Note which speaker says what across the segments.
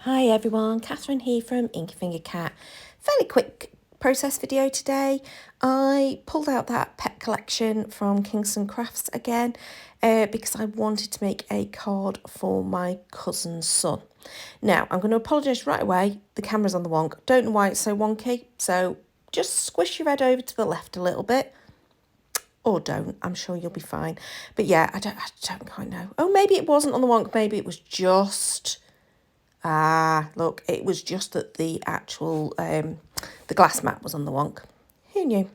Speaker 1: Hi everyone, Catherine here from Inky Finger Cat. Fairly quick process video today. I pulled out that pet collection from Kingston Crafts again because I wanted to make a card for my cousin's son. Now, I'm going to apologise right away. The camera's on the wonk. Don't know why it's so wonky, so just squish your head over to the left a little bit. Or don't, I'm sure you'll be fine. But yeah, I don't quite know. Oh, maybe it wasn't on the wonk, maybe it was just... look, it was just that the actual, the glass mat was on the wonk. Who knew?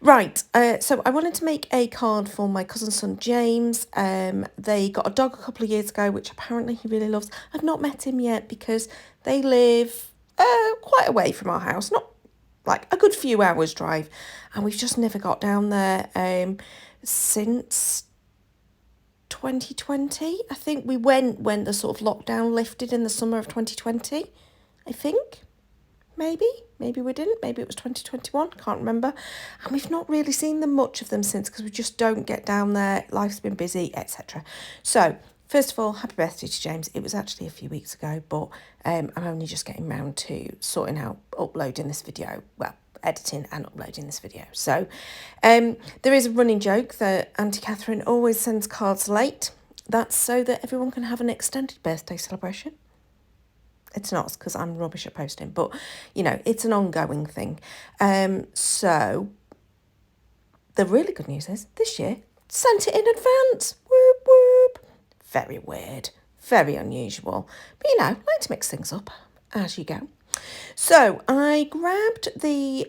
Speaker 1: Right, so I wanted to make a card for my cousin's son, James. They got a dog a couple of years ago, which apparently he really loves. I've not met him yet because they live quite away from our house, not like a good few hours drive. And we've just never got down there since 2020. I think we went when the sort of lockdown lifted in the summer of 2020. I think maybe we didn't, maybe it was 2021, can't remember. And we've not really seen them much of them since because we just don't get down there, life's been busy, etc. So first of all, happy birthday to James. It was actually a few weeks ago, but I'm only just getting round to sorting out uploading this video, well, editing and uploading this video. So there is a running joke that Auntie Catherine always sends cards late. That's so that everyone can have an extended birthday celebration. It's not because I'm rubbish at posting, but, you know, it's an ongoing thing. So the really good news is this year, sent it in advance. Whoop, whoop. Very weird, very unusual. But, you know, I like to mix things up as you go. So I grabbed the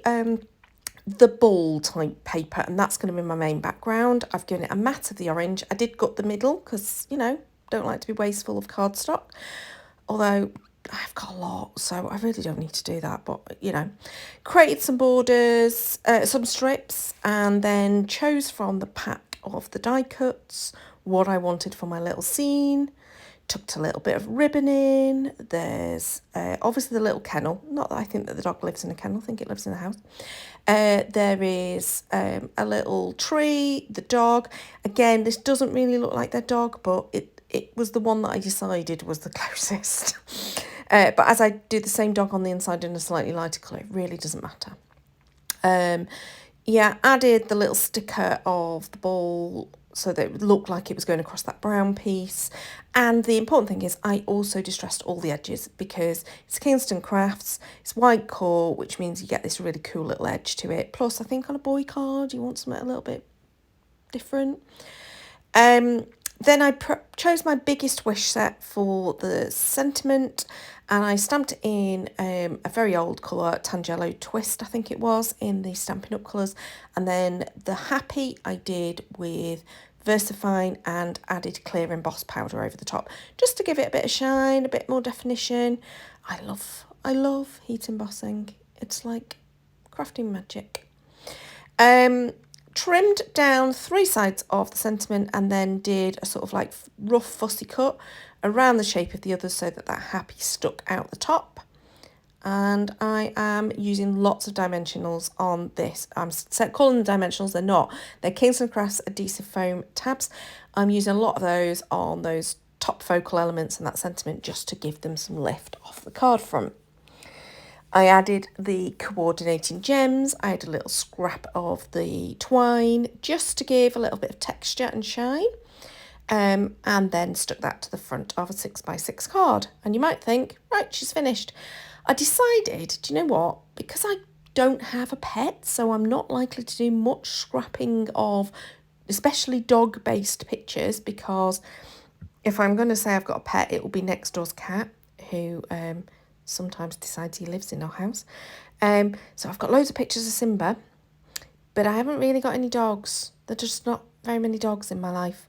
Speaker 1: ball type paper, and that's going to be my main background. I've given it a matte of the orange. I did gut the middle because, you know, don't like to be wasteful of cardstock. Although I've got a lot, so I really don't need to do that. But, you know, created some borders, some strips, and then chose from the pack of the die cuts what I wanted for my little scene. Tucked a little bit of ribbon in. There's obviously the little kennel. Not that I think that the dog lives in a kennel. I think it lives in the house. There is a little tree, the dog. Again, this doesn't really look like their dog, but it was the one that I decided was the closest. But as I do the same dog on the inside in a slightly lighter colour, it really doesn't matter. Yeah, added the little sticker of the ball so that it would look like it was going across that brown piece. And the important thing is I also distressed all the edges because it's Kingston Crafts, it's white core, which means you get this really cool little edge to it. Plus, I think on a boy card, you want something a little bit different. Then I chose my Biggest Wish set for the sentiment, and I stamped it in a very old colour, Tangelo Twist, I think it was, in the Stampin' Up colours. And then the Happy I did with VersaFine and added clear emboss powder over the top, just to give it a bit of shine, a bit more definition. I love heat embossing. It's like crafting magic. Trimmed down 3 sides of the sentiment and then did a sort of like rough fussy cut around the shape of the others so that that happy stuck out the top. And I am using lots of dimensionals on this. I'm calling them dimensionals, they're not. They're Kingston Crafts adhesive foam tabs. I'm using a lot of those on those top focal elements and that sentiment just to give them some lift off the card front. I added the coordinating gems. I had a little scrap of the twine just to give a little bit of texture and shine. And then stuck that to the front of a 6x6 card. And you might think, right, she's finished. I decided, do you know what? Because I don't have a pet, so I'm not likely to do much scrapping of especially dog-based pictures, because if I'm going to say I've got a pet, it will be next door's cat, who sometimes decides he lives in our house. So I've got loads of pictures of Simba, but I haven't really got any dogs. There's just not very many dogs in my life.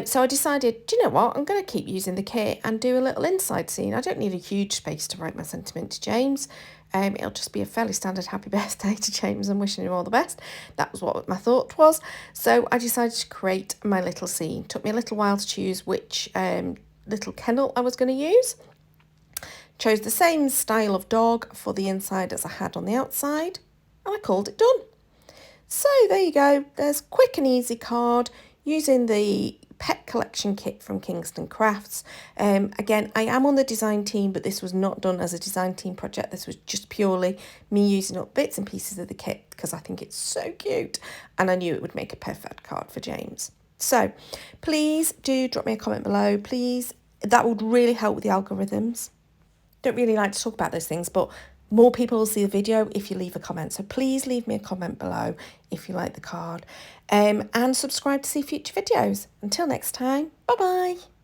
Speaker 1: So I decided, do you know what? I'm going to keep using the kit and do a little inside scene. I don't need a huge space to write my sentiment to James. It'll just be a fairly standard happy birthday to James and wishing him all the best. That was what my thought was. So I decided to create my little scene. Took me a little while to choose which little kennel I was going to use. Chose the same style of dog for the inside as I had on the outside, and I called it done. So there you go. There's quick and easy card using the Pet Collection kit from Kingston Crafts. Again, I am on the design team, but this was not done as a design team project. This was just purely me using up bits and pieces of the kit because I think it's so cute and I knew it would make a perfect card for James. So please do drop me a comment below, please. That would really help with the algorithms. Don't really like to talk about those things, but more people will see the video if you leave a comment. So please leave me a comment below if you like the card. And subscribe to see future videos. Until next time, bye bye.